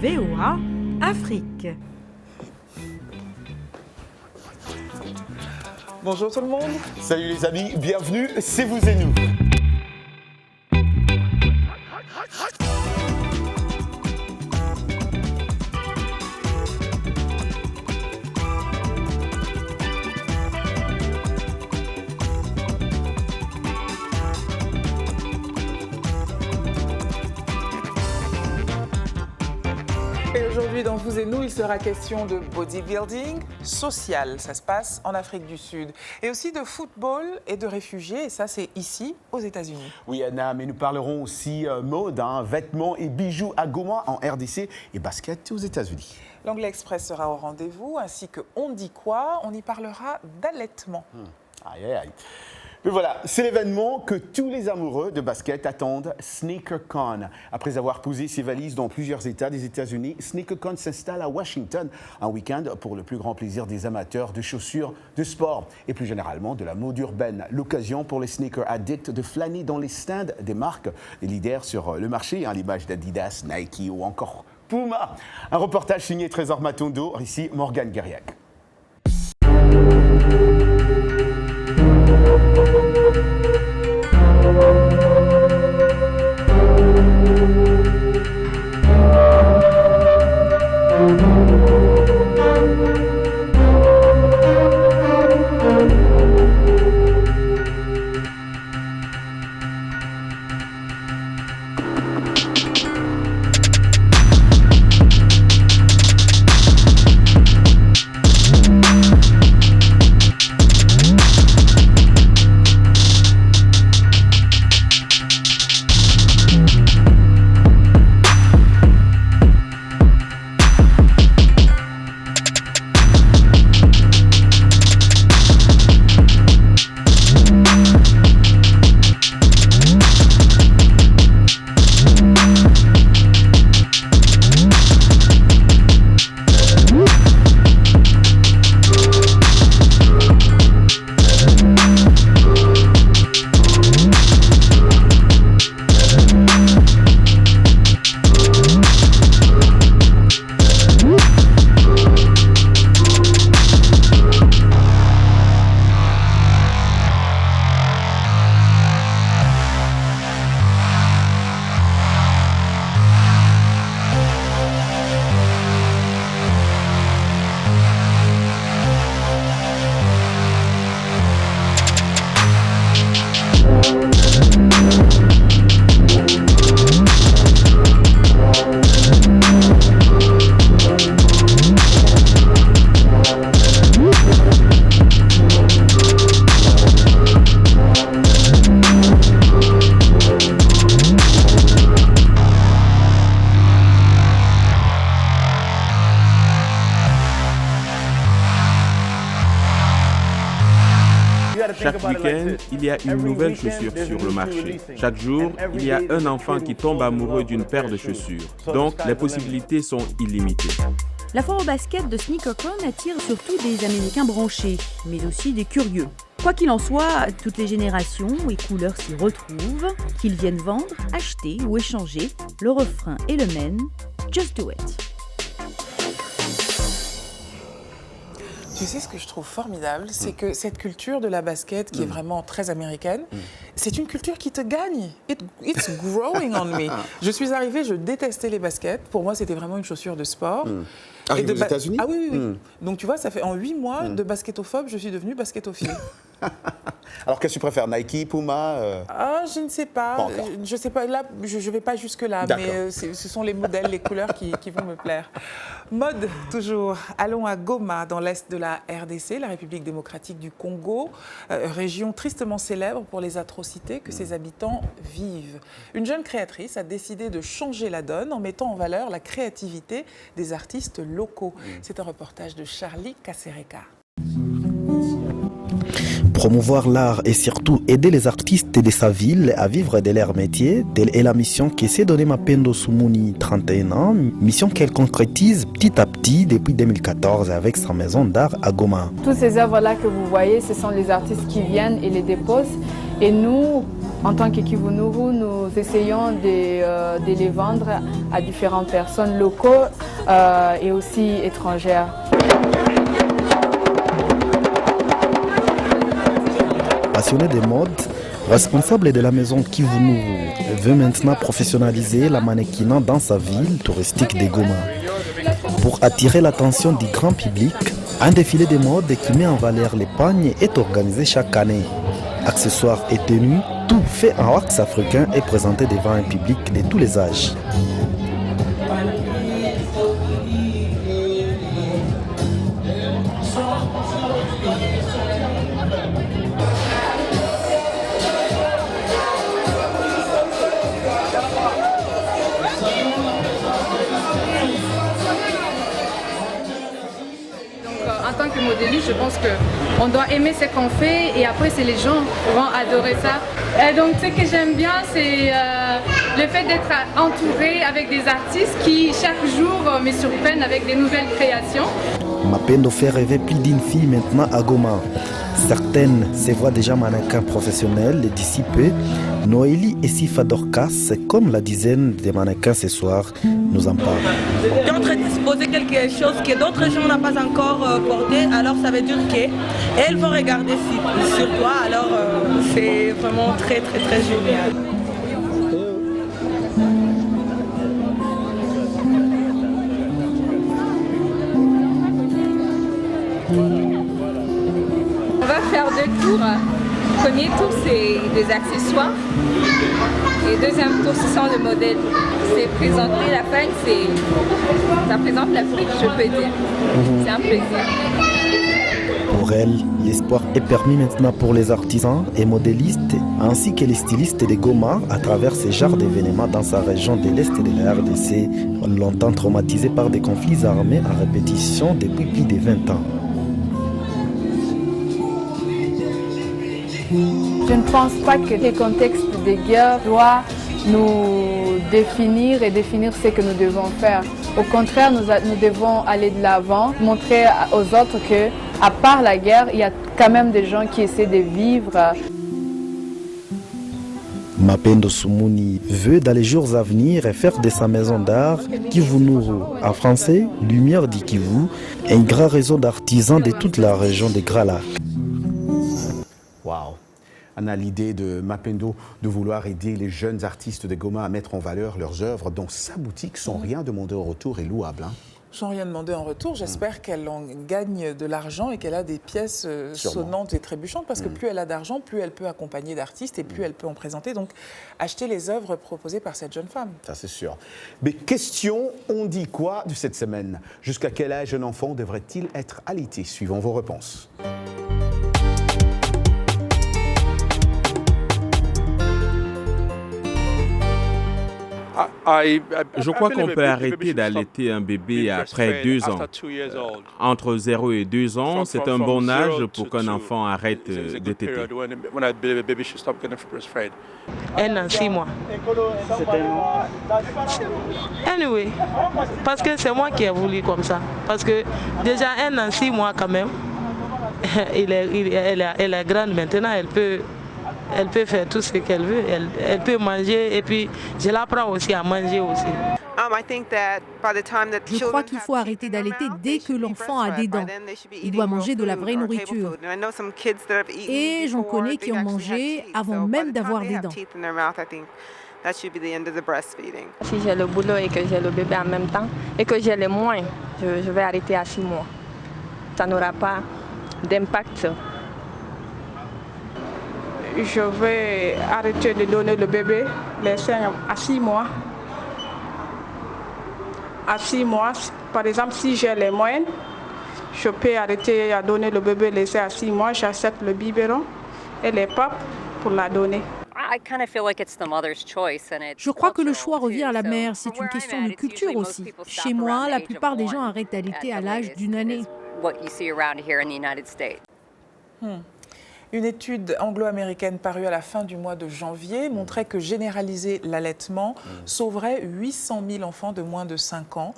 VOA Afrique. Bonjour tout le monde. Salut les amis, bienvenue, c'est vous et nous. Et aujourd'hui, dans Vous et nous, il sera question de bodybuilding social. Ça se passe en Afrique du Sud. Et aussi de football et de réfugiés. Et ça, c'est ici, aux États-Unis. Oui, Anna, mais nous parlerons aussi mode, vêtements et bijoux à Goma en RDC et basket aux États-Unis. L'Anglais Express sera au rendez-vous, ainsi que On dit quoi? On y parlera d'allaitement. Aïe, aïe, aïe. Mais voilà, c'est l'événement que tous les amoureux de basket attendent, SneakerCon. Après avoir posé ses valises dans plusieurs États des États-Unis, SneakerCon s'installe à Washington, un week-end pour le plus grand plaisir des amateurs de chaussures de sport et plus généralement de la mode urbaine. L'occasion pour les sneaker addicts de flâner dans les stands des marques, des leaders sur le marché, à l'image d'Adidas, Nike ou encore Puma. Un reportage signé Trésor Matondo, ici Morgane Guériac. Chaque week-end, il y a une nouvelle chaussure sur le marché. Chaque jour, il y a un enfant qui tombe amoureux d'une paire de chaussures. Donc, les possibilités sont illimitées. La foire au basket de SneakerCon attire surtout des Américains branchés, mais aussi des curieux. Quoi qu'il en soit, toutes les générations et couleurs s'y retrouvent, qu'ils viennent vendre, acheter ou échanger, le refrain est le même, just do it. Tu sais, ce que je trouve formidable, c'est que cette culture de la basket, qui est vraiment très américaine, c'est une culture qui te gagne. It's growing on me. Je suis arrivée, je détestais les baskets. Pour moi, c'était vraiment une chaussure de sport. Arrivé aux États-Unis? Ah oui, oui, oui. Donc tu vois, ça fait en 8 mois de basketophobe, je suis devenue basketophile. Alors qu'est-ce que tu préfères, Nike, Puma Ah, je ne sais pas. Je sais pas. Là, je ne vais pas jusque-là, mais ce sont les modèles, les couleurs qui vont me plaire. Mode, toujours. Allons à Goma, dans l'est de la RDC, la République démocratique du Congo, région tristement célèbre pour les atrocités que ses habitants vivent. Une jeune créatrice a décidé de changer la donne en mettant en valeur la créativité des artistes locaux. C'est un reportage de Charlie Kasereka. Promouvoir l'art et surtout aider les artistes de sa ville à vivre de leur métier est la mission que s'est donnée Mapendo Soumouni, 31 ans, mission qu'elle concrétise petit à petit depuis 2014 avec sa maison d'art à Goma. Toutes ces œuvres-là que vous voyez, ce sont les artistes qui viennent et les déposent. Et nous, en tant qu'Ekivunuru, nous essayons de les vendre à différentes personnes locaux et aussi étrangères. Passionné des modes, responsable de la maison Kivunuru veut maintenant professionnaliser la mannequinat dans sa ville touristique de Goma. Pour attirer l'attention du grand public, un défilé de mode qui met en valeur les pagnes est organisé chaque année. Accessoires et tenues, tout fait en wax africain est présenté devant un public de tous les âges. En tant que modéliste, je pense qu'on doit aimer ce qu'on fait et après, les gens vont adorer ça. Et donc, ce que j'aime bien, c'est le fait d'être entouré avec des artistes qui, chaque jour, me surprennent avec des nouvelles créations. Mapendo fait rêver plus d'une fille maintenant à Goma. Certaines se voient déjà mannequins professionnels d'ici peu. Noélie et Sifa Dorcas, comme la dizaine de mannequins ce soir, nous en parlent. Tu es en train d'exposer quelque chose que d'autres gens n'ont pas encore porté, alors ça veut dire qu'elles vont regarder sur toi, alors c'est vraiment très très très génial. On va faire 2 tours. Premier tour, c'est des accessoires. Et deuxième tour, ce sont les modèles. C'est présenter la pagne, ça présente l'Afrique, je peux dire. C'est un plaisir. Pour elle, l'espoir est permis maintenant pour les artisans et modélistes, ainsi que les stylistes de Goma à travers ces genres d'événements dans sa région de l'Est de la RDC, longtemps traumatisée par des conflits armés en répétition depuis plus de 20 ans. Je ne pense pas que le contexte de guerre doit nous définir et définir ce que nous devons faire. Au contraire, nous devons aller de l'avant, montrer aux autres qu'à part la guerre, il y a quand même des gens qui essaient de vivre. Mapendo Sumuni veut dans les jours à venir faire de sa maison d'art Kivunuru, en français Lumière du Kivu, un grand réseau d'artisans de toute la région des Grands Lacs. Waouh! On a l'idée de Mapendo de vouloir aider les jeunes artistes de Goma à mettre en valeur leurs œuvres dans sa boutique sans rien demander en retour est louable. Hein? Sans rien demander en retour, j'espère qu'elle en gagne de l'argent et qu'elle a des pièces sonnantes et trébuchantes parce que plus elle a d'argent, plus elle peut accompagner d'artistes et plus elle peut en présenter. Donc, acheter les œuvres proposées par cette jeune femme. Ça, c'est sûr. Mais question, on dit quoi de cette semaine? Jusqu'à quel âge un enfant devrait-il être alité? Suivons vos réponses. Je crois qu'on peut arrêter d'allaiter un bébé après 2 ans. Entre 0 et 2 ans, c'est un bon âge pour qu'un enfant arrête de téter. 1 an, 6 mois. Anyway, parce que c'est moi qui ai voulu comme ça. Parce que déjà 1 an, 6 mois quand même, elle est grande maintenant, elle peut faire tout ce qu'elle veut, elle peut manger et puis je l'apprends aussi à manger aussi. Je crois qu'il faut arrêter d'allaiter dès que l'enfant a des dents. Il doit manger de la vraie nourriture. Et j'en connais qui ont mangé avant même d'avoir des dents. Si j'ai le boulot et que j'ai le bébé en même temps et que j'ai les moyens, je vais arrêter à 6 mois. Ça n'aura pas d'impact. Je vais arrêter de donner le bébé, les seins à 6 mois. À 6 mois, par exemple, si j'ai les moyens, je peux arrêter à donner le bébé, les seins à 6 mois. J'accepte le biberon et les papes pour la donner. Je crois que le choix revient à la mère. C'est une question de culture aussi. Chez moi, la plupart des gens arrêtent d'allaiter à l'âge d'1 année. Une étude anglo-américaine parue à la fin du mois de janvier montrait que généraliser l'allaitement sauverait 800 000 enfants de moins de 5 ans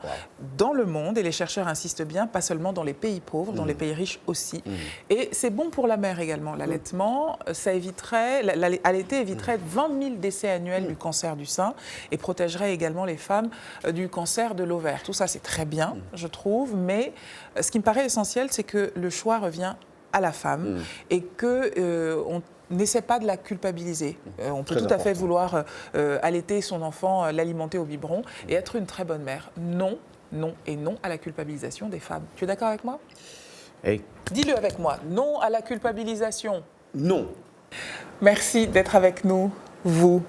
dans le monde. Et les chercheurs insistent bien, pas seulement dans les pays pauvres, dans les pays riches aussi. Et c'est bon pour la mère également. L'allaitement, ça éviterait, allaiter éviterait 20 000 décès annuels du cancer du sein et protégerait également les femmes du cancer de l'ovaire. Tout ça, c'est très bien, je trouve, mais ce qui me paraît essentiel, c'est que le choix revient à la femme et qu'on n'essaie pas de la culpabiliser. On peut tout à fait vouloir allaiter son enfant, l'alimenter au biberon et être une très bonne mère. Non, non et non à la culpabilisation des femmes. Tu es d'accord avec moi ? Dis-le avec moi. Non à la culpabilisation. Non. Merci d'être avec nous, vous.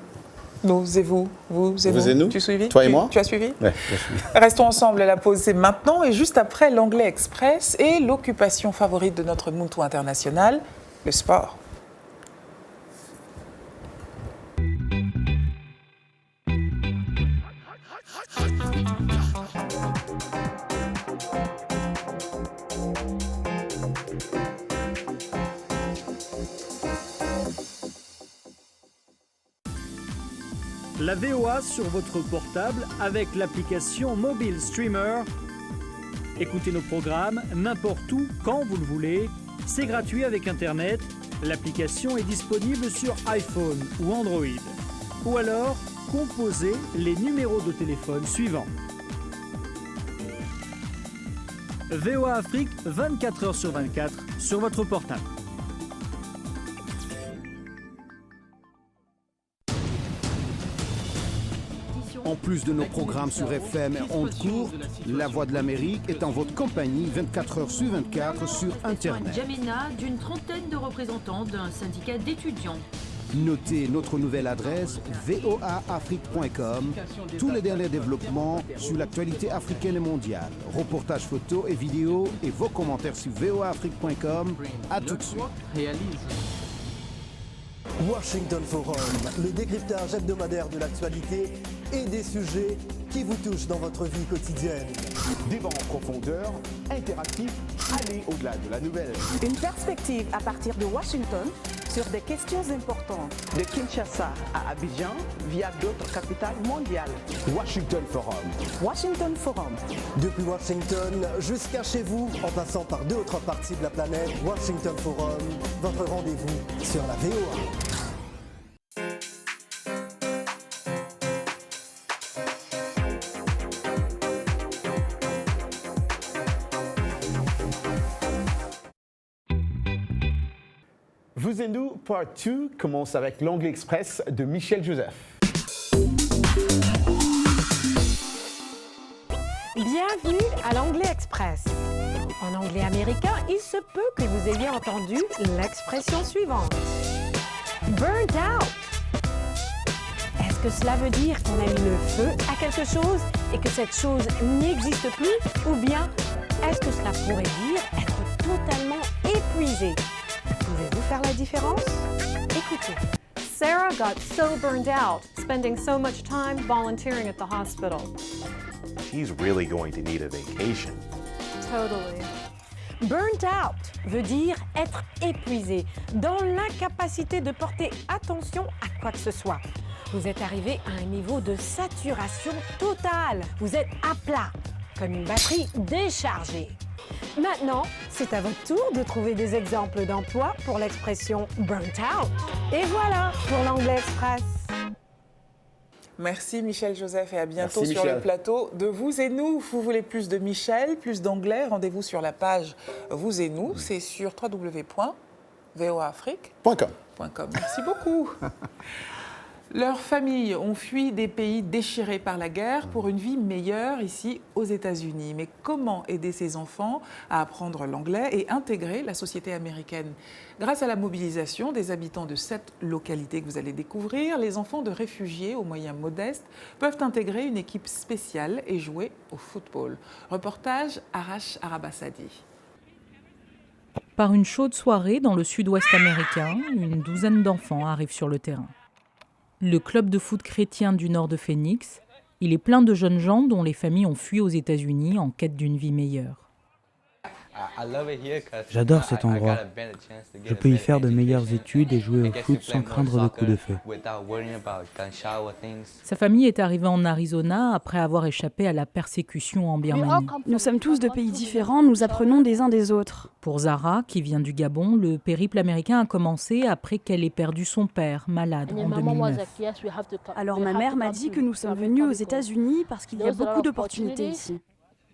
Nous et vous, vous et nous. Tu as suivi ? Toi et moi ? Tu as suivi ? Oui, j'ai suivi. Restons ensemble, la pause c'est maintenant et juste après l'Anglais Express et l'occupation favorite de notre Moutou international, le sport. La VOA sur votre portable avec l'application Mobile Streamer. Écoutez nos programmes n'importe où, quand vous le voulez. C'est gratuit avec Internet. L'application est disponible sur iPhone ou Android. Ou alors, composez les numéros de téléphone suivants. VOA Afrique, 24 h sur 24 sur votre portable. En plus de nos programmes sur FM et ondes courtes, La Voix de l'Amérique est en votre compagnie 24 h sur 24 sur Internet. N'Djamena, d'une trentaine de représentants d'un syndicat d'étudiants. Notez notre nouvelle adresse voaafrique.com. Tous les derniers développements sur l'actualité africaine et mondiale. Reportages photos et vidéos et vos commentaires sur voaafrique.com. À tout de suite. Washington Forum, le décryptage hebdomadaire de l'actualité et des sujets qui vous touchent dans votre vie quotidienne. Débat en profondeur, interactif, aller au-delà de la nouvelle. Une perspective à partir de Washington sur des questions importantes. De Kinshasa à Abidjan via d'autres capitales mondiales. Washington Forum. Washington Forum. Depuis Washington jusqu'à chez vous, en passant par d'autres parties de la planète, Washington Forum, votre rendez-vous sur la VOA. Vous et nous, part 2, commence avec l'Anglais Express de Michel Joseph. Bienvenue à l'Anglais Express. En anglais américain, il se peut que vous ayez entendu l'expression suivante. Burnt out. Est-ce que cela veut dire qu'on a mis le feu à quelque chose et que cette chose n'existe plus? Ou bien, est-ce que cela pourrait dire être totalement épuisé? Pouvez-vous faire la différence? Écoutez. Sarah got so burned out, spending so much time volunteering at the hospital. She's really going to need a vacation. Totally. Burnt out veut dire être épuisé, dans l'incapacité de porter attention à quoi que ce soit. Vous êtes arrivé à un niveau de saturation totale. Vous êtes à plat, comme une batterie déchargée. Maintenant, c'est à votre tour de trouver des exemples d'emploi pour l'expression « burnt out ». Et voilà pour l'Anglais Express. Merci Michel Joseph et à bientôt sur le plateau de Vous et nous. Vous voulez plus de Michel, plus d'anglais, rendez-vous sur la page Vous et nous. C'est sur www.voaafrique.com. Merci beaucoup. Leurs familles ont fui des pays déchirés par la guerre pour une vie meilleure ici aux États-Unis. Mais comment aider ces enfants à apprendre l'anglais et intégrer la société américaine? Grâce à la mobilisation des habitants de 7 localités que vous allez découvrir, les enfants de réfugiés aux moyens modestes peuvent intégrer une équipe spéciale et jouer au football. Reportage Arash Arabasadi. Par une chaude soirée dans le sud-ouest américain, une douzaine d'enfants arrivent sur le terrain. Le club de foot chrétien du nord de Phoenix, il est plein de jeunes gens dont les familles ont fui aux États-Unis en quête d'une vie meilleure. J'adore cet endroit. Je peux y faire de meilleures études et jouer au foot sans craindre de coups de feu. Sa famille est arrivée en Arizona après avoir échappé à la persécution en Birmanie. Nous sommes tous de pays différents, nous apprenons des uns des autres. Pour Zara, qui vient du Gabon, le périple américain a commencé après qu'elle ait perdu son père, malade, en 2009. Alors ma mère m'a dit que nous sommes venus aux États-Unis parce qu'il y a beaucoup d'opportunités ici.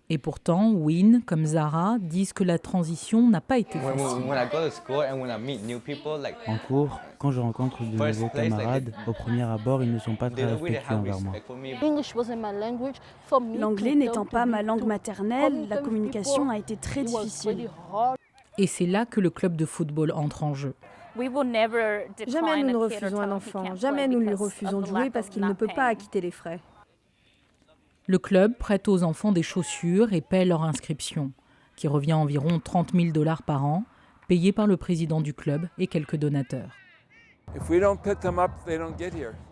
Et pourtant, Win, comme Zara, disent que la transition n'a pas été facile. En cours, quand je rencontre de nouveaux camarades, au premier abord, ils ne sont pas très respectueux envers moi. L'anglais n'étant pas ma langue maternelle, la communication a été très difficile. Et c'est là que le club de football entre en jeu. Jamais nous ne refusons un enfant, jamais nous lui refusons de jouer parce qu'il ne peut pas acquitter les frais. Le club prête aux enfants des chaussures et paie leur inscription, qui revient à environ $30,000 par an, payé par le président du club et quelques donateurs.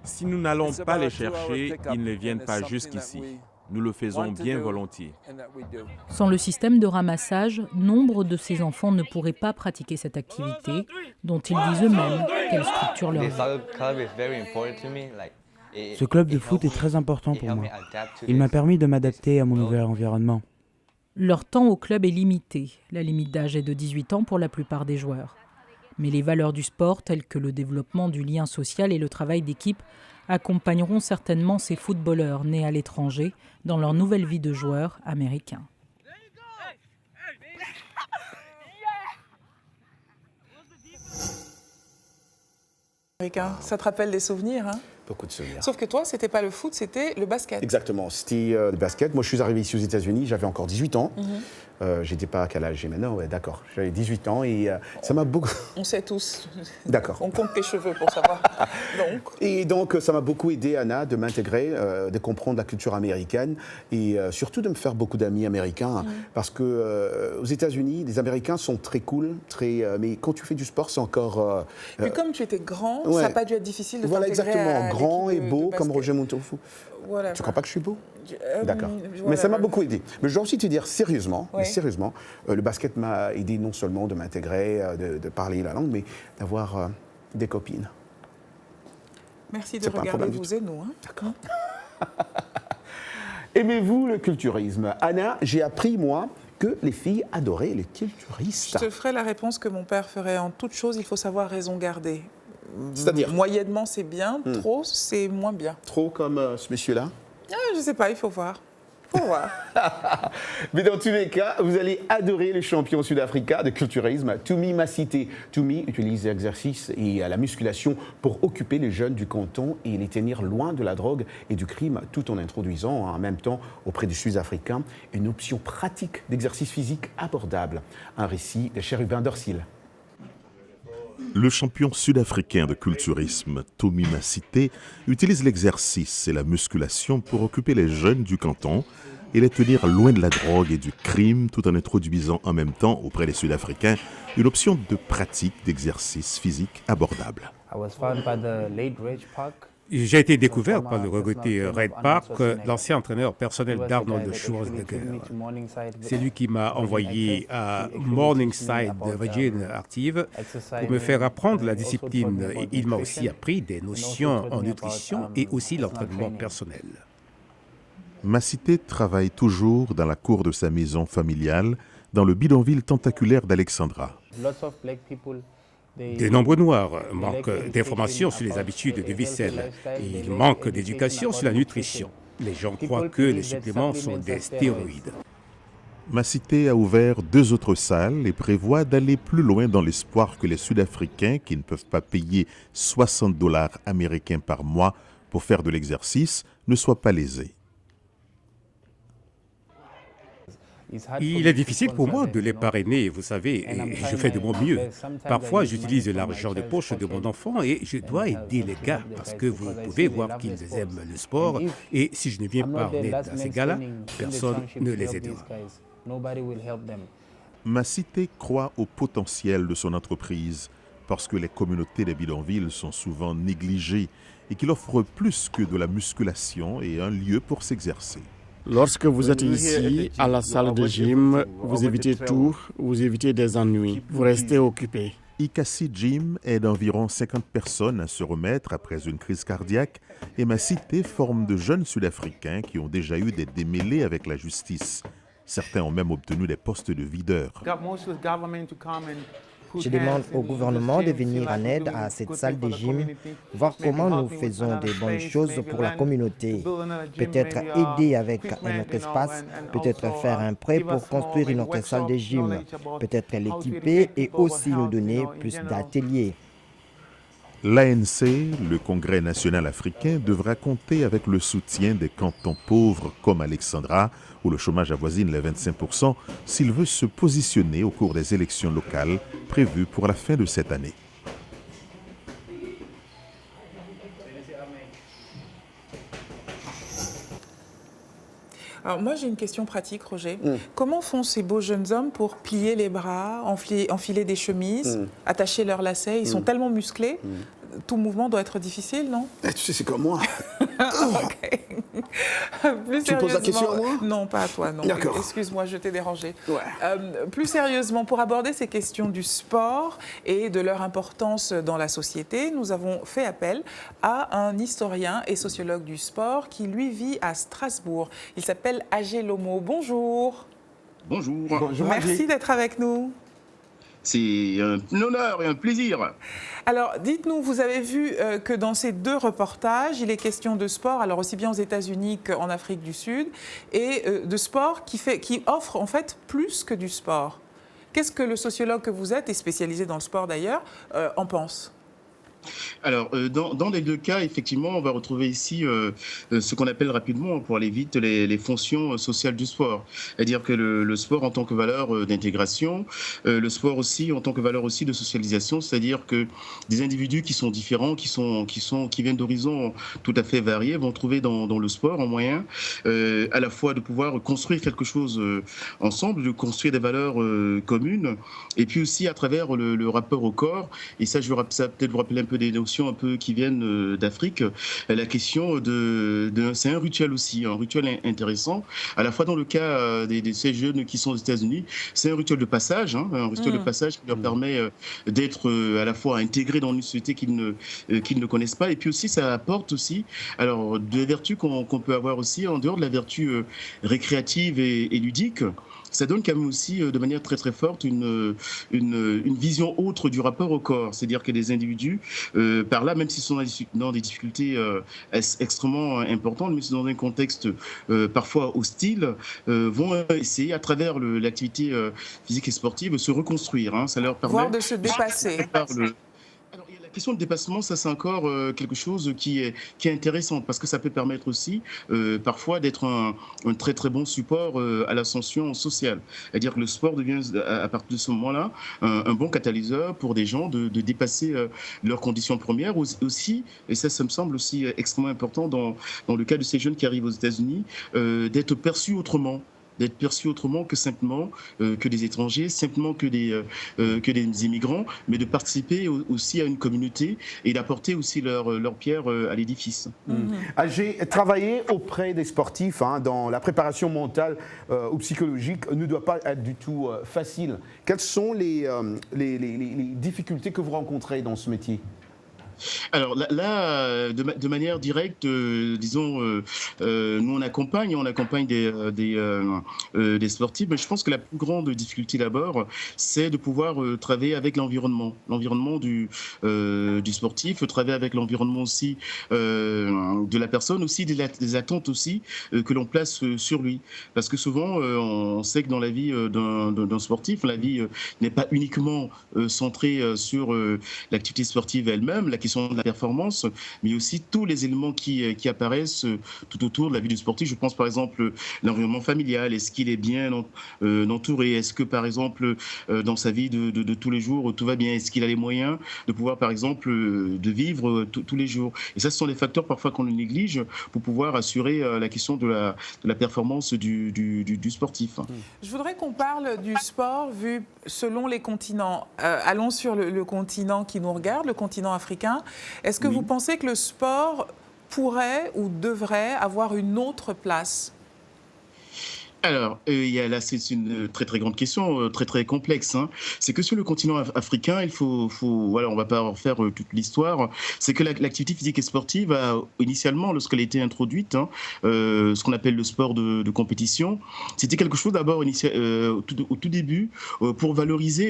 Si nous n'allons pas les chercher, ils ne viennent pas jusqu'ici. Nous le faisons bien volontiers. Sans le système de ramassage, nombre de ces enfants ne pourraient pas pratiquer cette activité, dont ils disent eux-mêmes qu'elle structure leur vie. Ce club de foot est très important pour moi. Il m'a permis de m'adapter à mon nouvel environnement. Leur temps au club est limité. La limite d'âge est de 18 ans pour la plupart des joueurs. Mais les valeurs du sport, telles que le développement du lien social et le travail d'équipe, accompagneront certainement ces footballeurs nés à l'étranger dans leur nouvelle vie de joueurs américains. Ça te rappelle des souvenirs, hein? Beaucoup de souvenirs. Sauf que toi, c'était pas le foot, c'était le basket. Exactement, c'était le basket. Moi, je suis arrivé ici aux États-Unis, j'avais encore 18 ans. J'étais pas à quel âge j'ai maintenant, ouais, d'accord. J'avais 18 ans et ça m'a beaucoup... On sait tous. D'accord. On compte tes cheveux pour savoir. Donc, ça m'a beaucoup aidé, Anna, de m'intégrer, de comprendre la culture américaine et surtout de me faire beaucoup d'amis américains. Parce que aux États-Unis, les Américains sont très cool, mais quand tu fais du sport, c'est encore... Mais comme tu étais grand, ça n'a pas dû être difficile de Voilà, t'intégrer exactement. Grand et beau, comme Roger Montofu. Voilà, tu ne crois pas que je suis beau? D'accord. Mais ça m'a beaucoup aidé. Mais je dois aussi te dire sérieusement, le basket m'a aidé non seulement de m'intégrer, de parler la langue, mais d'avoir des copines. Merci de regarder vous et nous. Hein. D'accord. Aimez-vous le culturisme? Anna, j'ai appris, moi, que les filles adoraient les culturistes. Je te ferai la réponse que mon père ferait en toute chose, il faut savoir raison garder. C'est-à-dire? Moyennement, c'est bien. Trop, c'est moins bien. Trop comme ce monsieur-là? Je ne sais pas, il faut voir. Mais dans tous les cas, vous allez adorer le champion sud-africain de culturisme, Tumi Masite. Tumi utilise l'exercice et la musculation pour occuper les jeunes du canton et les tenir loin de la drogue et du crime, tout en introduisant en même temps auprès des Sud-Africains une option pratique d'exercice physique abordable. Un récit de Chérubin Dorsil. Le champion sud-africain de culturisme, Tumi Masite, utilise l'exercice et la musculation pour occuper les jeunes du canton et les tenir loin de la drogue et du crime, tout en introduisant en même temps auprès des Sud-Africains une option de pratique d'exercice physique abordable. J'ai été découvert par le regretté Red Park, l'ancien entraîneur personnel d'Arnold Schwarzenegger. C'est lui qui m'a envoyé à Morningside Virgin Active pour me faire apprendre la discipline. Et il m'a aussi appris des notions en nutrition et aussi l'entraînement personnel. Masite travaille toujours dans la cour de sa maison familiale, dans le bidonville tentaculaire d'Alexandra. De nombreux Noirs manquent d'informations sur les habitudes de vie saine. Ils manquent d'éducation sur la nutrition. Les gens croient que les suppléments sont des stéroïdes. Masite a ouvert 2 autres salles et prévoit d'aller plus loin dans l'espoir que les Sud-Africains qui ne peuvent pas payer $60 américains par mois pour faire de l'exercice ne soient pas lésés. Il est difficile pour moi de les parrainer, vous savez, et je fais de mon mieux. Parfois, j'utilise l'argent de poche de mon enfant et je dois aider les gars parce que vous pouvez voir qu'ils aiment le sport et si je ne viens pas en aide à ces gars-là, personne ne les aidera. Masite croit au potentiel de son entreprise parce que les communautés des bidonvilles sont souvent négligées et qu'il offre plus que de la musculation et un lieu pour s'exercer. Lorsque vous êtes ici, à la salle de gym, vous évitez tout, vous évitez des ennuis, vous restez occupé. Ikasi Gym aide environ 50 personnes à se remettre après une crise cardiaque et ma cité forme de jeunes Sud-Africains qui ont déjà eu des démêlés avec la justice. Certains ont même obtenu des postes de videurs. Je demande au gouvernement de venir en aide à cette salle de gym, voir comment nous faisons des bonnes choses pour la communauté. Peut-être aider avec un autre espace, peut-être faire un prêt pour construire une autre salle de gym, peut-être l'équiper et aussi nous donner plus d'ateliers. L'ANC, le Congrès national africain, devra compter avec le soutien des cantons pauvres comme Alexandra, où le chômage avoisine les 25%, s'il veut se positionner au cours des élections locales prévues pour la fin de cette année. Alors moi j'ai une question pratique, Roger. Comment font ces beaux jeunes hommes pour plier les bras, enfiler des chemises, attacher leurs lacets? Ils sont tellement musclés, tout mouvement doit être difficile, non? Tu sais, c'est comme moi. Plus tu me poses la question à moi? Non, pas à toi, non. D'accord. Excuse-moi, je t'ai dérangé. Plus sérieusement, pour aborder ces questions du sport et de leur importance dans la société, nous avons fait appel à un historien et sociologue du sport qui, lui, vit à Strasbourg. Il s'appelle Agé Lomo. Bonjour. Bonjour. Bonjour. Merci d'être avec nous. C'est un honneur et un plaisir. Alors, dites-nous, vous avez vu que dans ces deux reportages, il est question de sport, alors aussi bien aux États-Unis qu'en Afrique du Sud, et de sport qui offre en fait plus que du sport. Qu'est-ce que le sociologue que vous êtes, et spécialisé dans le sport d'ailleurs, en pense ? Alors, dans les deux cas, effectivement, on va retrouver ici ce qu'on appelle rapidement, pour aller vite, les fonctions sociales du sport. C'est-à-dire que le sport en tant que valeur d'intégration, le sport aussi en tant que valeur aussi de socialisation, c'est-à-dire que des individus qui sont différents, qui viennent d'horizons tout à fait variés, vont trouver dans le sport un moyen à la fois de pouvoir construire quelque chose ensemble, de construire des valeurs communes, et puis aussi à travers le rapport au corps, et ça va peut-être vous rappeler un peu des notions un peu qui viennent d'Afrique, la question c'est un rituel aussi, un rituel intéressant, à la fois dans le cas de ces jeunes qui sont aux États-Unis, c'est un rituel de passage, un rituel de passage qui leur permet d'être à la fois intégrés dans une société qu'ils ne connaissent pas, et puis aussi ça apporte aussi alors des vertus qu'on peut avoir aussi en dehors de la vertu récréative et ludique. Ça donne quand même aussi de manière très très forte une vision autre du rapport au corps. C'est-à-dire que des individus, par là, même s'ils sont dans des difficultés extrêmement importantes, mais c'est dans un contexte parfois hostile, vont essayer à travers l'activité physique et sportive se reconstruire. Ça leur permet voire de se dépasser. La question de dépassement, ça c'est encore quelque chose qui est intéressant parce que ça peut permettre aussi parfois d'être un très très bon support à l'ascension sociale. C'est-à-dire que le sport devient à partir de ce moment-là un bon catalyseur pour des gens de dépasser leurs conditions premières aussi, et ça me semble aussi extrêmement important dans le cas de ces jeunes qui arrivent aux États-Unis, d'être perçus autrement que simplement que des étrangers, simplement que des immigrants, mais de participer aussi à une communauté et d'apporter aussi leur pierre à l'édifice. J'ai travaillé auprès des sportifs dans la préparation mentale ou psychologique ne doit pas être du tout facile. Quelles sont les difficultés que vous rencontrez dans ce métier ? Alors là, de manière directe, disons, nous on accompagne des sportifs, mais je pense que la plus grande difficulté d'abord, c'est de pouvoir travailler avec l'environnement du sportif, travailler avec l'environnement aussi de la personne, aussi des attentes aussi que l'on place sur lui, parce que souvent on sait que dans la vie d'un sportif, la vie n'est pas uniquement centrée sur l'activité sportive elle-même, la question de la performance, mais aussi tous les éléments qui apparaissent tout autour de la vie du sportif. Je pense par exemple l'environnement familial, est-ce qu'il est bien entouré, est-ce que par exemple dans sa vie de tous les jours tout va bien, est-ce qu'il a les moyens de pouvoir par exemple de vivre tous les jours. Et ça, ce sont des facteurs parfois qu'on néglige pour pouvoir assurer la question de la performance du sportif. Je voudrais qu'on parle du sport vu selon les continents. Allons sur le continent qui nous regarde, le continent africain. Est-ce que vous pensez que le sport pourrait ou devrait avoir une autre place ? Alors, là, c'est une très très grande question, très très complexe. Hein. C'est que sur le continent africain, il faut voilà, on va pas refaire toute l'histoire. C'est que l'activité physique et sportive a initialement, lorsqu'elle a été introduite, ce qu'on appelle le sport de compétition, c'était quelque chose d'abord au tout début pour valoriser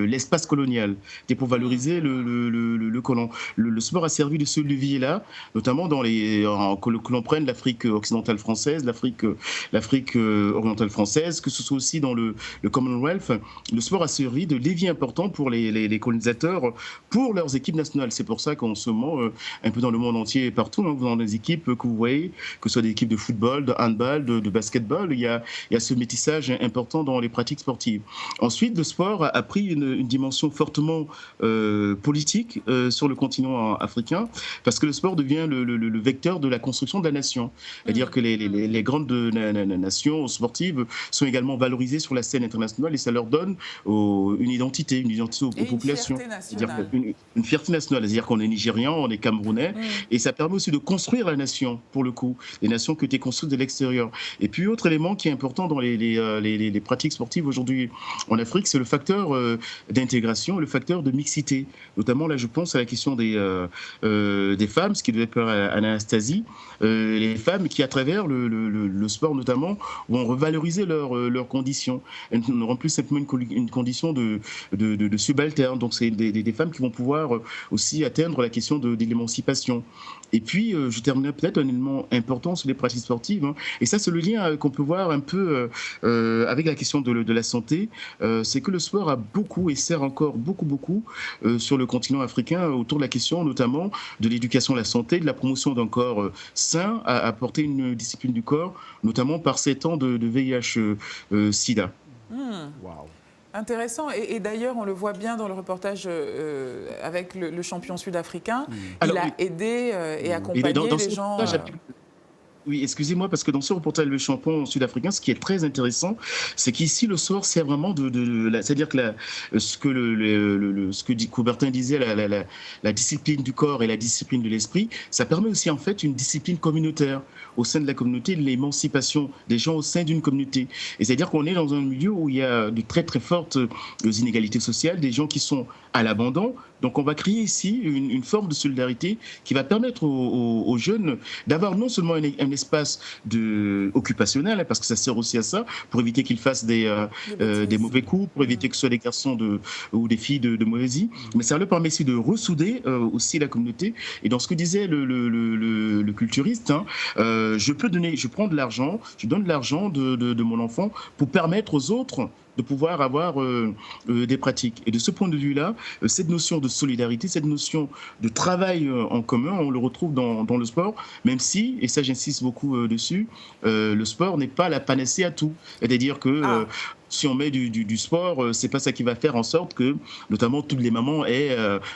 l'espace colonial, et pour valoriser le colon. Le sport a servi de ce levier-là, notamment que l'on prenne l'Afrique occidentale française, l'Afrique orientale française, que ce soit aussi dans le Commonwealth. Le sport a servi de levier important pour les colonisateurs, pour leurs équipes nationales. C'est pour ça qu'en ce moment, un peu dans le monde entier et partout, dans des équipes que vous voyez, que ce soit des équipes de football, de handball, de basketball, il y a ce métissage important dans les pratiques sportives. Ensuite, le sport a pris une dimension fortement politique sur le continent africain, parce que le sport devient le vecteur de la construction de la nation. C'est-à-dire que les grandes nations sportives sont également valorisées sur la scène internationale et ça leur donne une identité aux populations. Une fierté nationale. C'est-à-dire qu'on est Nigérian, on est Camerounais et ça permet aussi de construire la nation, pour le coup. Les nations qui ont été construites de l'extérieur. Et puis, autre élément qui est important dans les pratiques sportives aujourd'hui en Afrique, c'est le facteur d'intégration, le facteur de mixité. Notamment, là, je pense à la question des femmes, ce qui devait être à Anastasie, les femmes qui, à travers le sport notamment, vont revaloriser leurs conditions. Elles n'auront plus simplement une condition de subalterne. Donc, c'est des femmes qui vont pouvoir aussi atteindre la question de l'émancipation. Et puis, je terminerai peut-être un élément important sur les pratiques sportives. Hein. Et ça, c'est le lien qu'on peut voir un peu avec la question de la santé. C'est que le sport a beaucoup et sert encore beaucoup sur le continent africain autour de la question notamment de l'éducation à la santé, de la promotion d'un corps sain, à apporter une discipline du corps, notamment par ces temps de VIH-Sida. Wow. Intéressant. Et d'ailleurs, on le voit bien dans le reportage avec le champion sud-africain. Il a aidé et accompagné les gens... Oui, excusez-moi, parce que dans ce reportage Le Champion sud-africain, ce qui est très intéressant, c'est qu'ici, le sport sert vraiment c'est-à-dire que ce que Coubertin disait, la discipline du corps et la discipline de l'esprit, ça permet aussi en fait une discipline communautaire au sein de la communauté, l'émancipation des gens au sein d'une communauté. Et c'est-à-dire qu'on est dans un milieu où il y a de très très fortes inégalités sociales, des gens qui sont à l'abandon. Donc on va créer ici une forme de solidarité qui va permettre aux jeunes d'avoir non seulement un espace occupationnel, parce que ça sert aussi à ça, pour éviter qu'ils fassent des mauvais coups, pour éviter que ce soit des garçons ou des filles de mauvaise vie, mais ça leur permet aussi de ressouder aussi la communauté. Et dans ce que disait le culturiste, hein, je prends de l'argent, je donne de l'argent de mon enfant pour permettre aux autres de pouvoir avoir des pratiques. Et de ce point de vue-là, cette notion de solidarité, cette notion de travail en commun, on le retrouve dans le sport, même si, et ça j'insiste beaucoup dessus, le sport n'est pas la panacée à tout. C'est-à-dire que si on met du sport, c'est pas ça qui va faire en sorte que, notamment, toutes les mamans aient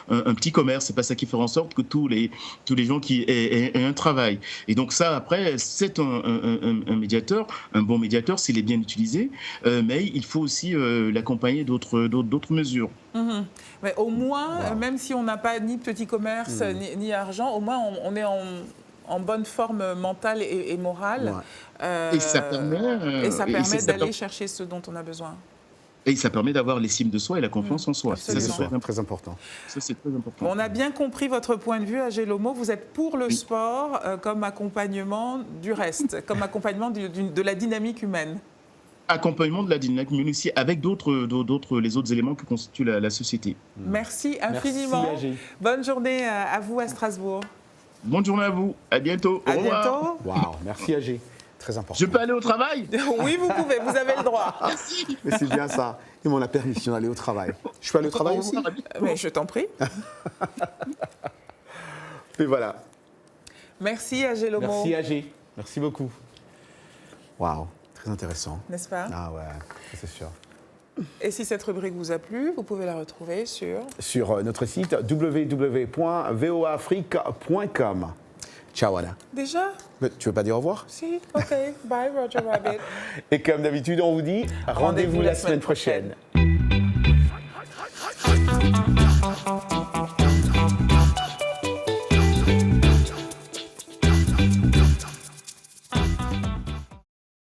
un petit commerce. C'est pas ça qui fera en sorte que tous les gens qui aient un travail. Et donc ça, après, c'est un médiateur, un bon médiateur s'il est bien utilisé, mais il faut aussi l'accompagner d'autres mesures. Mmh. Mais au moins, même si on n'a pas ni petit commerce ni argent, au moins on est en bonne forme mentale et morale. Et ça permet d'aller chercher ce dont on a besoin. Et ça permet d'avoir l'estime de soi et la confiance en soi. Ça, c'est très important. Ça, c'est très important. On a bien compris votre point de vue, Agé Lomo. Vous êtes pour le sport comme accompagnement du reste, comme accompagnement de la dynamique humaine. Accompagnement de la dynamique, mais aussi avec les autres éléments qui constituent la société. Merci infiniment. Merci, bonne journée à vous à Strasbourg. Bonne journée à vous. À bientôt. À bientôt. Wow, merci Agé. Très important. Je peux aller au travail? Oui, vous pouvez. Vous avez le droit. Merci. Mais c'est bien ça. Ils m'ont la permission d'aller au travail. Je peux aller au travail aussi? Mais je t'en prie. Et voilà. Merci Agé Lomo. Merci Agé. Merci beaucoup. Waouh. Très intéressant. N'est-ce pas? Ah ouais, c'est sûr. Et si cette rubrique vous a plu, vous pouvez la retrouver sur notre site www.voafrique.com. Ciao Anna. Déjà? Mais tu veux pas dire au revoir? Si, ok. Bye Roger Rabbit. Et comme d'habitude, on vous dit rendez-vous la semaine prochaine.